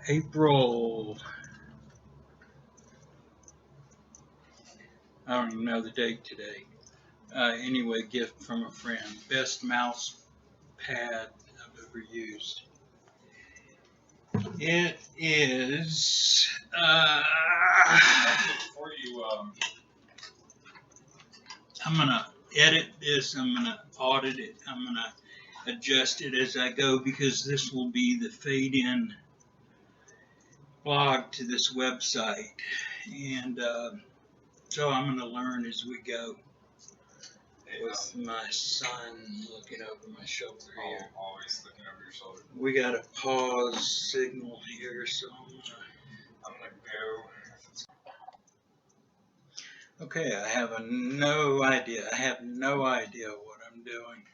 April, I don't even know the date today. Anyway, gift from a friend. Best mouse pad I've ever used. It is, Before you, I'm going to edit this, I'm going to audit it, I'm going to adjust it as I go because this will be the fade-in blog to this website. And so I'm going to learn as we go. With my son looking over my shoulder here. Always looking over your shoulder. We got a pause signal here, so I'm gonna go. Okay, I have no idea. I have no idea what I'm doing.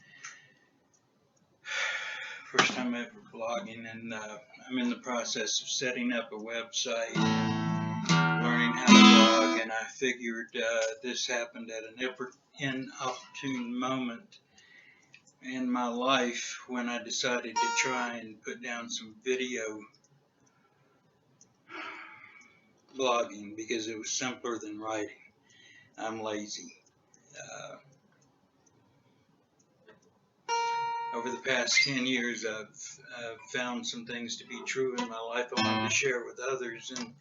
First time ever blogging, and I'm in the process of setting up a website, learning how to blog, and I figured this happened at an inopportune moment in my life when I decided to try and put down some video blogging because it was simpler than writing. I'm lazy. Over the past 10 years, I've found some things to be true in my life I wanted to share with others, and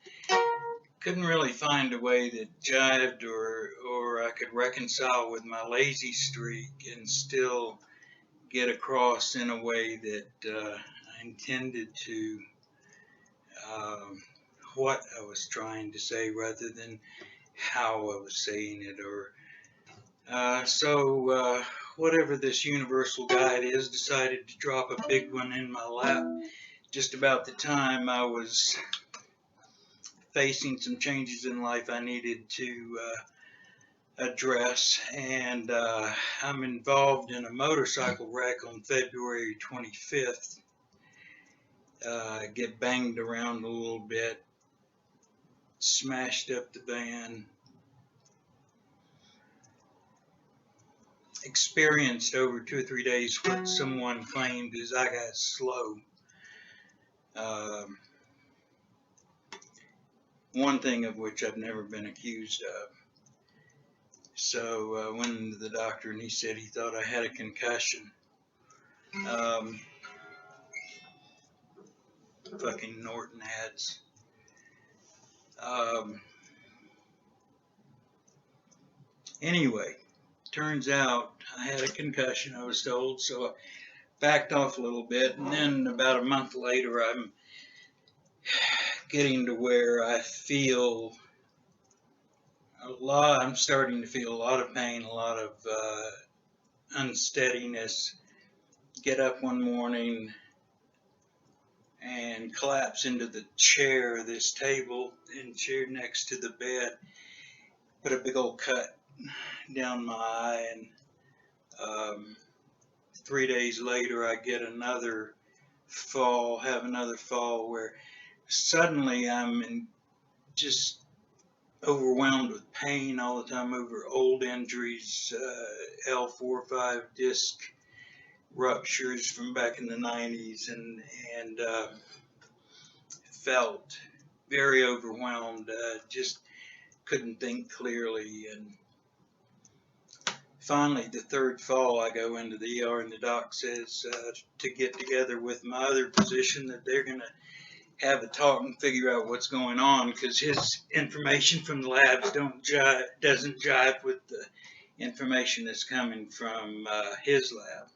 couldn't really find a way that jived or I could reconcile with my lazy streak and still get across in a way that I intended to what I was trying to say rather than how I was saying it. So whatever this universal guide is, decided to drop a big one in my lap just about the time I was facing some changes in life I needed to address, and I'm involved in a motorcycle wreck on February 25th. Get banged around a little bit, smashed up the van, experienced over 2 or 3 days what someone claimed is I got slow. One thing of which I've never been accused of. So I went into the doctor and he said he thought I had a concussion. Fucking Norton ads. Anyway, turns out I had a concussion, I was told, so I backed off a little bit, and then about a month later I'm getting to where I feel I'm starting to feel a lot of pain, a lot of unsteadiness. Get up one morning and collapse into the chair, this table and chair next to the bed. Put a big old cut down my eye, and 3 days later I get another fall, have another fall where suddenly I'm just overwhelmed with pain all the time over old injuries, L4-5 disc ruptures from back in the 90s, and felt very overwhelmed, just couldn't think clearly. And finally, the third fall, I go into the ER, and the doc says to get together with my other physician, that they're going to have a talk and figure out what's going on, because his information from the labs doesn't jive with the information that's coming from his lab.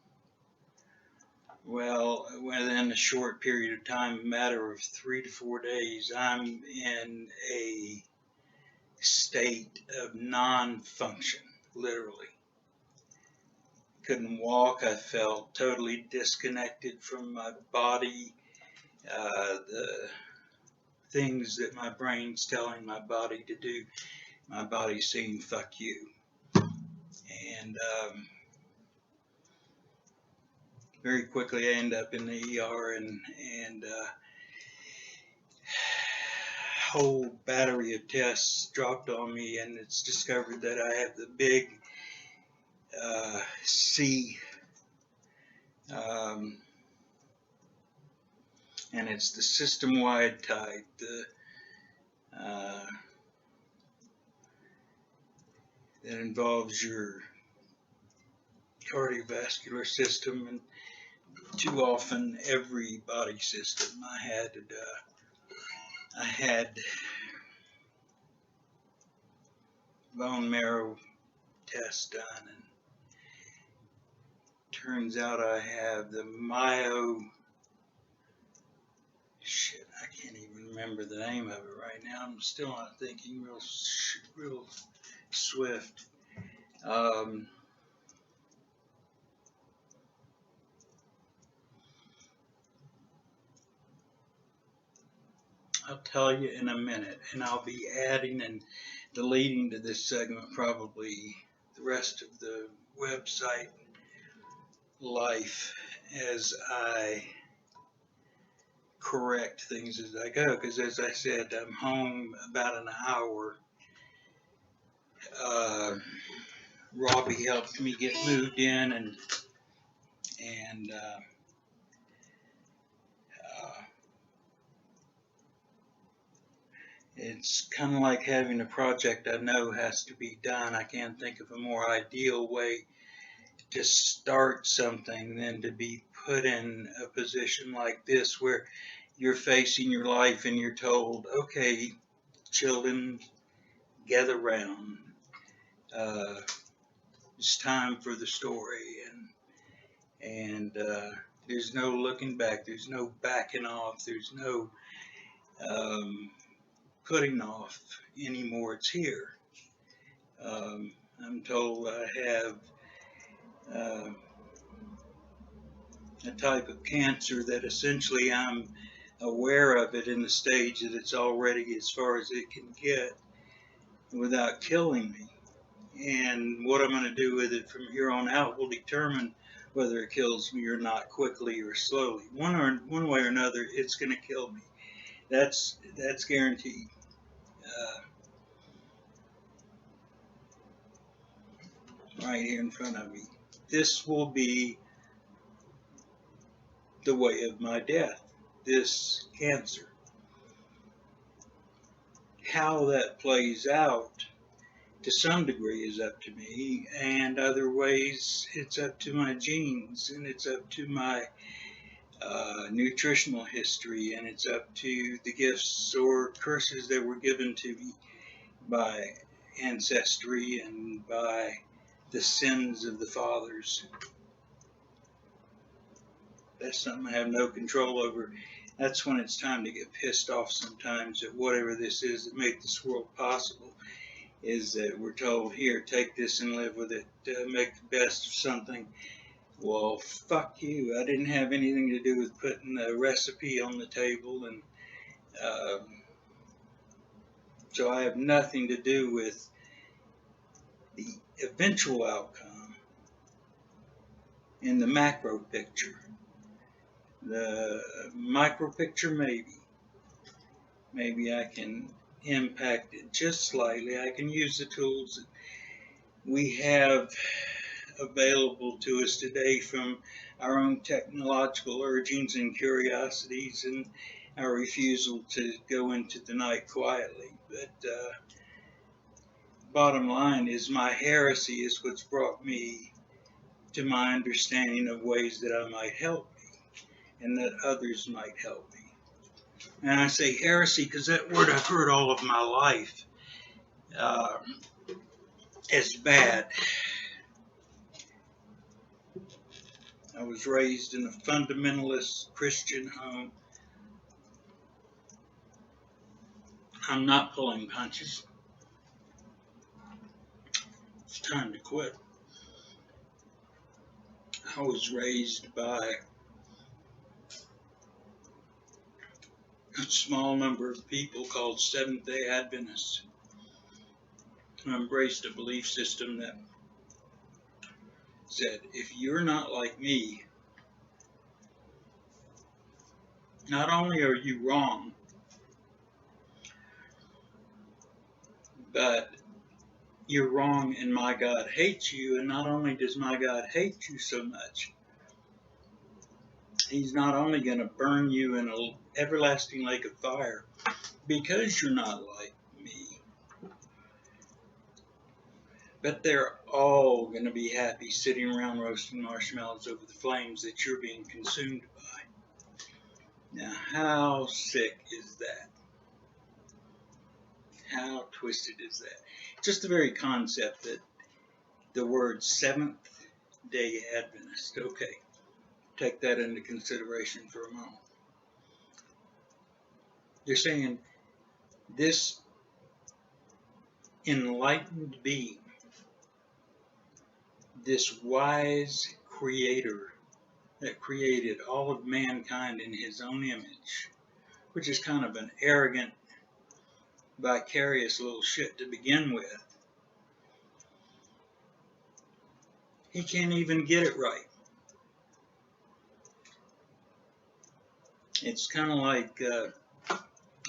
Well, within a short period of time, a matter of 3 to 4 days, I'm in a state of non-function, literally. Couldn't walk. I felt totally disconnected from my body. The things that my brain's telling my body to do, my body's saying, fuck you. And very quickly I end up in the ER, and whole battery of tests dropped on me, and it's discovered that I have the big C and it's the system-wide type. That involves your cardiovascular system and too often every body system. I had bone marrow test done, and turns out I have the I can't even remember the name of it right now. I'm still not thinking real swift. I'll tell you in a minute, and I'll be adding and deleting to this segment probably the rest of the website life as I correct things as I go, because as I said, I'm home about an hour. Robbie helped me get moved in, and it's kind of like having a project I know has to be done. I can't think of a more ideal way to start something than to be put in a position like this where you're facing your life and you're told, okay, children, gather round. It's time for the story, and there's no looking back. There's no backing off. There's no putting off anymore. It's here. I'm told I have a type of cancer that essentially I'm aware of it in the stage that it's already as far as it can get without killing me. And what I'm going to do with it from here on out will determine whether it kills me or not, quickly or slowly. One way or another, it's going to kill me. That's guaranteed. Right here in front of me. This will be the way of my death, this cancer. How that plays out to some degree is up to me, and other ways it's up to my genes, and it's up to my nutritional history, and it's up to the gifts or curses that were given to me by ancestry and by the sins of the fathers. That's something I have no control over. That's when it's time to get pissed off sometimes at whatever this is that made this world possible, is that we're told, here, take this and live with it, make the best of something. Well, fuck you. I didn't have anything to do with putting the recipe on the table, and so I have nothing to do with the eventual outcome in the macro picture. The micro picture, maybe I can impact it just slightly. I can use the tools that we have available to us today from our own technological urgings and curiosities and our refusal to go into the night quietly. But bottom line is, my heresy is what's brought me to my understanding of ways that I might help me and that others might help me. And I say heresy because that word I've heard all of my life. It's bad. I was raised in a fundamentalist Christian home. I'm not pulling punches. It's time to quit. I was raised by a small number of people called Seventh-day Adventists who embraced a belief system that said, if you're not like me, not only are you wrong, but you're wrong and my God hates you, and not only does my God hate you so much, He's not only going to burn you in an everlasting lake of fire because you're not like me, but they're all going to be happy sitting around roasting marshmallows over the flames that you're being consumed by. Now, how sick is that? How twisted is that? Just the very concept that the word Seventh-day Adventist, okay, take that into consideration for a moment. You're saying this enlightened being, this wise creator that created all of mankind in his own image, which is kind of an arrogant, vicarious little shit to begin with, he can't even get it right. It's kind of like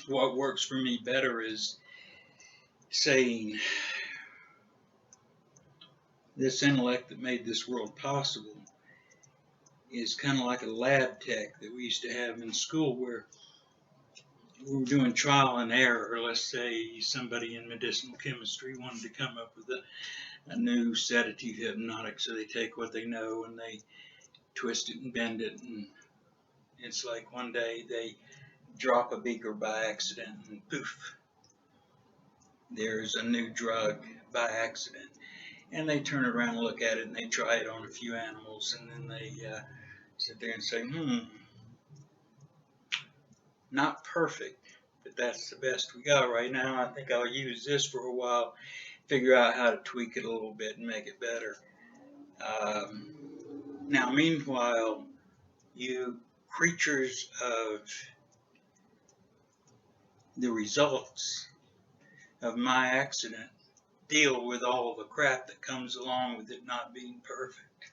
what works for me better is saying this intellect that made this world possible is kind of like a lab tech that we used to have in school where we were doing trial and error. Let's say somebody in medicinal chemistry wanted to come up with a new sedative hypnotic, so they take what they know and they twist it and bend it, and it's like one day they drop a beaker by accident and poof, there's a new drug by accident. And they turn around and look at it and they try it on a few animals, and then they sit there and say, not perfect, but that's the best we got right now. I think I'll use this for a while, figure out how to tweak it a little bit and make it better. Now, meanwhile, you creatures of the results of my accident deal with all the crap that comes along with it not being perfect.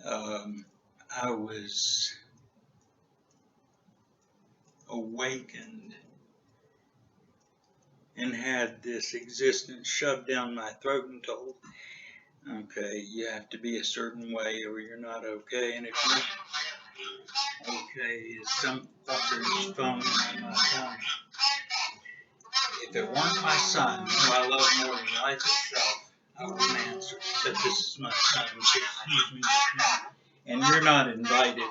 I was awakened and had this existence shoved down my throat and told, okay, you have to be a certain way or you're not okay. And if you're okay is some fucker's phone on my tongue. If it weren't my son, who I love more than life itself, I wouldn't answer. But this is my son, excuse me, and you're not invited.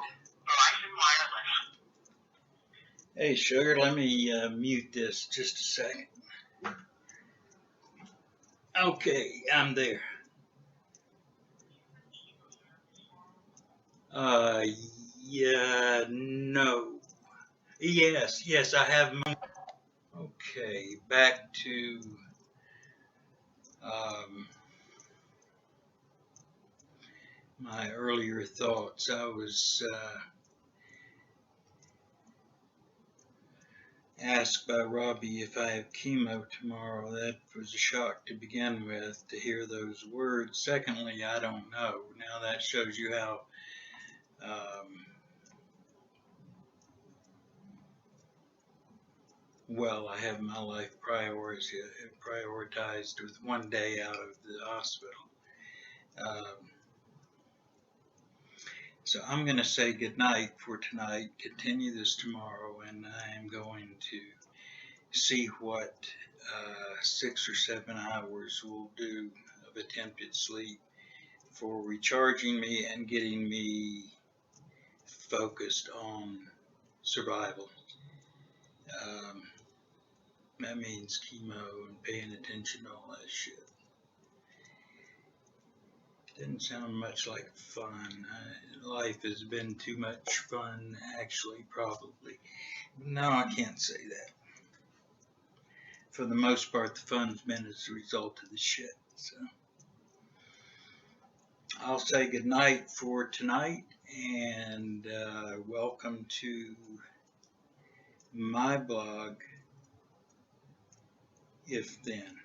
Hey, sugar, let me mute this just a second. Okay, I'm there. Yeah, no. Yes, I have. Okay, back to my earlier thoughts. I was asked by Robbie if I have chemo tomorrow. That was a shock to begin with, to hear those words. Secondly, I don't know. Now that shows you how well I have my life prioritized with one day out of the hospital. So I'm going to say goodnight for tonight, continue this tomorrow, and I am going to see what 6 or 7 hours will do of attempted sleep for recharging me and getting me focused on survival. That means chemo and paying attention to all that shit. Didn't sound much like fun. Life has been too much fun, actually, probably. No, I can't say that. For the most part, the fun's been as a result of the shit. So I'll say goodnight for tonight, and welcome to my blog, If Then.